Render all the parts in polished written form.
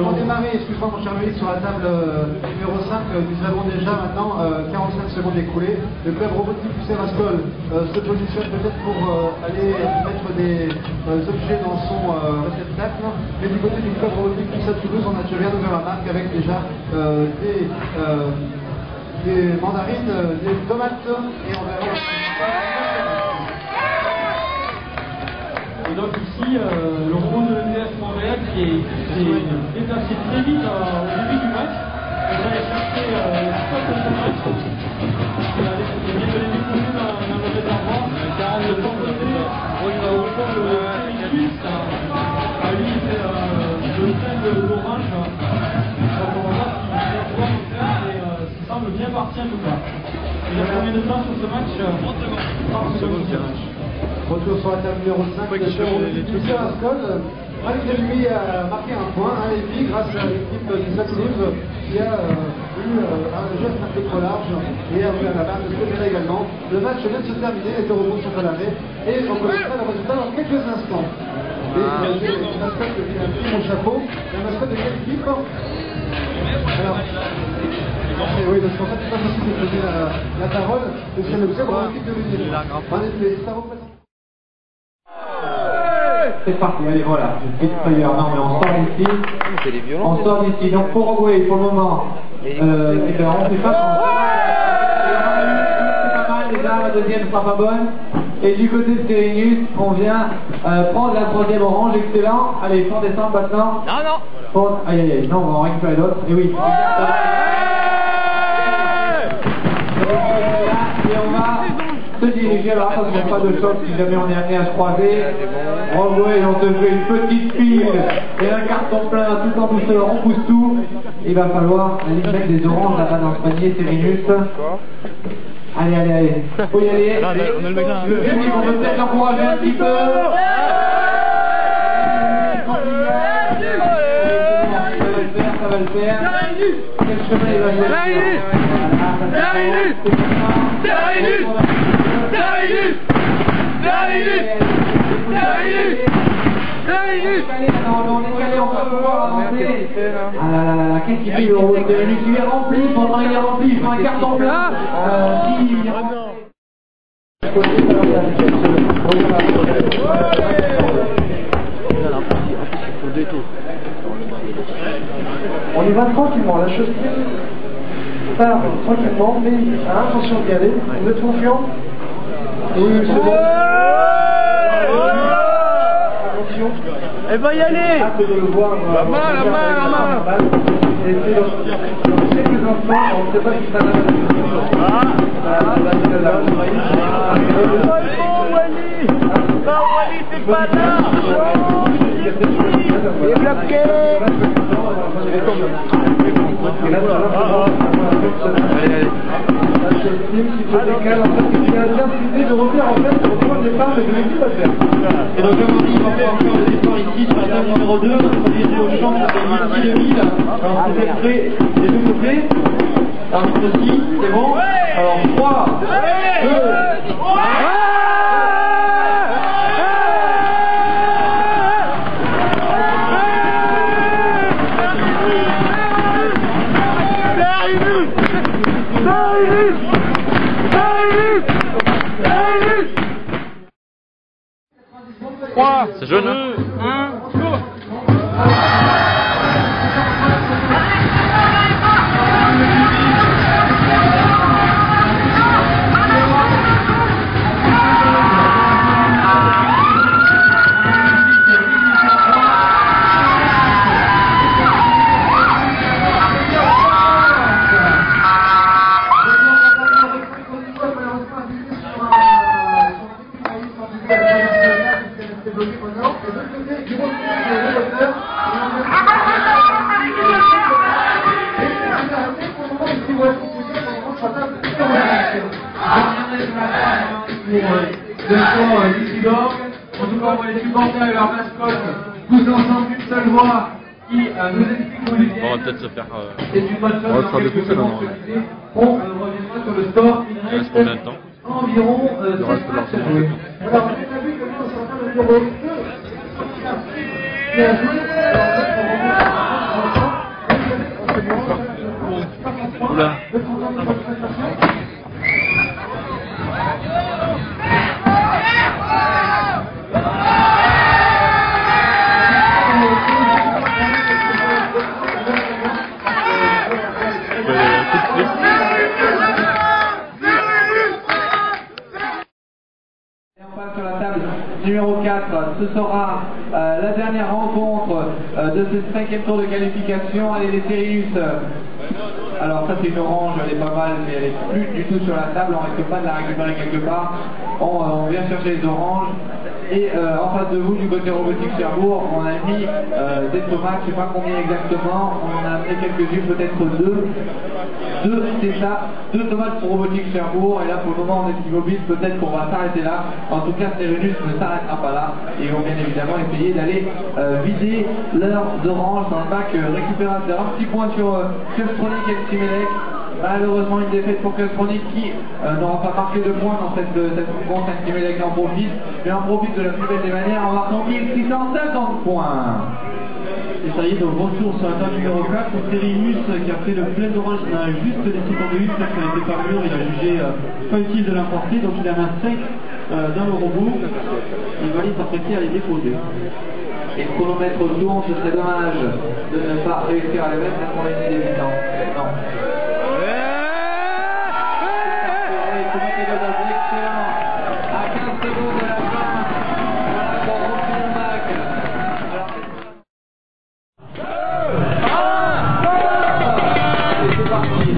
Avant de démarrer, excuse-moi mon cher Loïc, sur la table numéro 5, nous avons déjà maintenant 45 secondes écoulées. Le club robotique du Serascol se positionne peut-être pour aller mettre des objets dans son réceptacle. Mais du côté du club robotique du Stade Toulouse, on a déjà ouvert la marque avec déjà des mandarines, des tomates et on verra. Et donc ici, le robot de l'EDF Montréal qui s'est déplacé très vite au début du match. On va aller chercher le stock de ce match. Il vient de les découvrir dans le réservoir. Le temps de Télécus, lui il fait le plein d'orange. Donc on va voir ce qu'il va pouvoir nous faire et ça semble bien parti en tout cas. Il a combien de temps sur ce match? 30 secondes sur ce match. Retour sur la table numéro 5 du Serascol. Malgré lui a marqué un point, un épi grâce à l'équipe du Stade Toulouse qui a eu un geste un peu trop large et a ouvert la barre de ce côté-là également. Le match vient de se terminer, les Taureaux sont à l'arrêt et on connaîtra le résultat dans quelques instants. Et j'ai une mascotte qui a pris mon chapeau. La mascotte de quelle équipe? Alors, oui, parce qu'en fait, c'est pas possible de poser la parole, parce que c'est le club de l'équipe de l'Union. Ça représente. C'est parti, allez voilà, vite d'ailleurs, non mais on sort d'ici. C'est les violents. On sort d'ici, donc pour Uruguay pour le moment, c'est bien, on fait pas c'est pas mal déjà, la deuxième sera pas bonne. Et du côté de Térénus, on vient prendre la troisième orange, excellent. Allez, faut descendre maintenant. Non. Aïe aïe aïe, non, on va en récupérer d'autres. Et oui, et on va se diriger, alors attention, pas de choc si jamais on est amené à se croiser. Revoué, on te fait une petite pile et un carton plein tout en douceur, on pousse tout. Il va falloir aller mettre des oranges là-bas dans ce panier, Térénus. Allez, allez, allez, faut y aller. Le public, on peut peut-être l'encourager un petit peu. Ça va le faire. Quel chemin il va on est calé, on va pouvoir avancer. Ah là là là, qu'est-ce qu'il fait le rôle de lui? Il est rempli, pendant il est rempli, il fait un carton plein. On y va tranquillement, la chose part tranquillement, mais attention d'y aller, vous êtes confiant? Oui, c'est bon. Attention. Elle va y aller. Hâte de le voir. La main. Et c'est dans quelques instants, on ne sait pas si ça va Wally, c'est pas là. Il est bloqué. De revenir en fait au point de départ de l'équipe à faire. Et donc aujourd'hui, il va faire encore des efforts ici sur la table numéro 2, on dirige au champ de 2000. Alors c'est prêt, les deux couplets. Arbitre aussi, c'est bon. Alors 3, 2, 1. C'est jaune, hein? En tout cas, pour les supporters et leurs mascottes, tous ensemble, une seule voix qui nous explique où il est. On va peut-être se faire. C'est une bonne chose. On va faire des pouces alors. On reviendra sur le score. Il reste combien de temps? Environ 7 matchs à jouer. Alors, vous avez vu que nous, on sera le numéro 2 qui a joué. Oula. Sur la table numéro 4, ce sera la dernière rencontre de ce 5e tour de qualification. Allez les Sirius. Alors ça c'est une orange, elle est pas mal, mais elle est plus du tout sur la table, on risque pas de la récupérer quelque part. On vient chercher les oranges. Et en face de vous, du côté robotique Cherbourg, on a mis des tomates, je sais pas combien exactement, on en a amené quelques-unes, peut-être deux, c'est ça, 2 tomates pour robotique Cherbourg, et là pour le moment on est immobile, peut-être qu'on va s'arrêter là. En tout cas, Cérénus ne s'arrêtera pas là, et ils vont bien évidemment essayer d'aller vider leurs oranges dans le bac récupérateur. Un petit point sur Custronic et Simelec. Malheureusement une défaite pour Custronic qui n'aura pas marqué de points dans cette rencontre. Simelec en profite, mais en profite de la plus belle des manières en marquant 1650 points. Et ça y est, donc retour sur la table numéro 4 pour Cérénus qui a fait le plein d'orange, il en a juste laissé tomber une parce qu'elle n'était pas mûre, il a jugé pas utile de l'emporter, donc il en a 5 dans le robot, il va aller s'apprêter à les déposer. Et le chronomètre tourne, ce serait dommage de ne pas réussir à les mettre pour les débutants. Non. À 15 secondes de la fin, voilà pour Roxy Mac. C'est parti.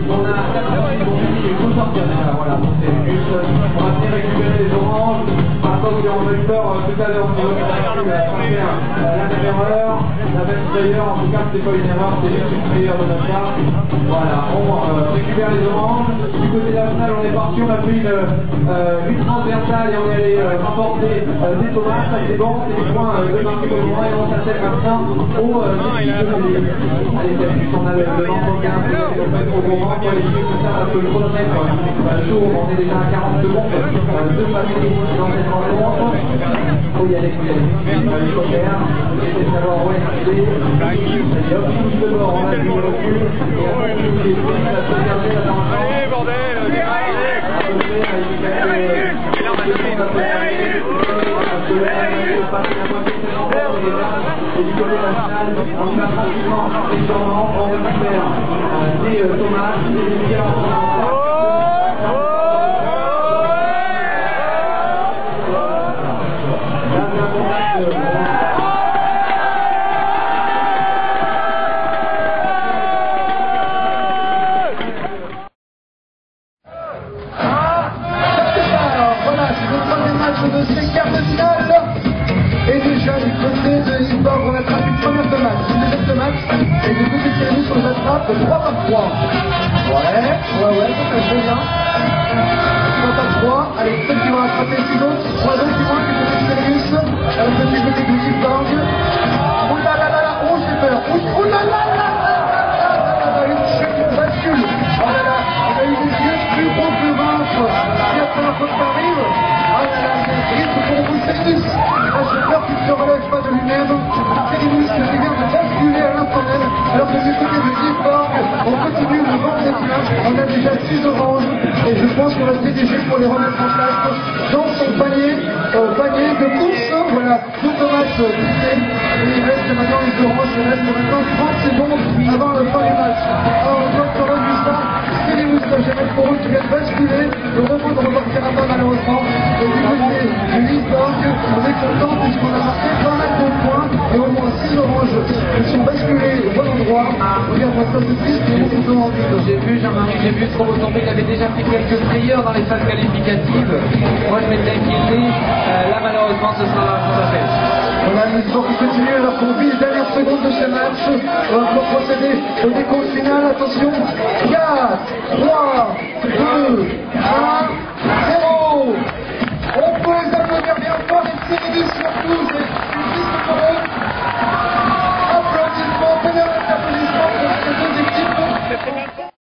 On a 4 secondes, il faut sortir déjà. Voilà, c'est juste, on va venir récupérer les oranges. Attention, on a eu peur tout à l'heure, on va faire la même erreur, la même frayeur. En tout cas, c'est pas une erreur, c'est juste une frayeur de notre part. Voilà, on récupère les oranges. Du côté de la finale, on est parti, on a fait une transversale et on est allé remporter des tomates. Ça c'est bon, c'est des points de marque au moins et on s'attelle maintenant au défi de l'année. Allez, on a le nombre 15, au moment pour les filles, ça parce que le chronomètre chaud, on est déjà à 40 secondes. Deux familles dans cette rencontre. Faut y aller, il faut faire, essayer de savoir où est-ce qu'il est. Et hop, touche de bord, on a vu le recul. Et après, il est pris, il va se regarder là dans le champ. Allez, bordel! Et du côté national, on va pratiquement les tournants, on récupère des tomates, des bières. Et déjà du côté de Isborg, on attrape une première tomate, une deuxième tomate, et du côté de Cérénus, on attrape 3 par 3. Ouais, ça fait bien. 3 par 3, allez, ceux qui vont attraper 6 autres, 3 autres du moins du côté de Cérénus, avec le côté de Isborg. Oh là là là là, oh j'ai peur, oh là là là là, une chute, une bascule. Oh là là, on a eu des yeux plus gros que le ventre. C'est la première fois que ça arrive. Oh là là, c'est triste pour vous, Cérénus. J'ai peur qu'il ne se relève pas de lui-même. Cérénus qui vient de basculer à l'instant même. Alors que du côté de Isborg, on continue le vent des plein. On a déjà 6 oranges. Et je pense qu'on va se diriger pour les remettre en place dans son panier de course. Voilà, 2 tomates glissées. Et il reste maintenant les oranges. Il reste maintenant 30 secondes avant le fin du match. Alors on voit sur ça. Cérénus, j'ai pour eux qui vient de basculer. Le robot ne repartira pas malheureusement. Et du côté de Isborg, on est content puisqu'on a marqué pas mal de points et au moins 6 oranges qui sont basculés au bon endroit. Regarde, ça c'est triste, mais on est en vue. J'ai vu, Jean-Marie, ce qu'on ressemblait, il avait déjà pris quelques frayeurs dans les phases qualificatives. Moi je m'étais inquiété, là malheureusement ce sera la pêche. Voilà, nous allons continuer alors qu'on vit les dernières secondes de ce match. On va pouvoir procéder au décompte final. Attention, 4, 3,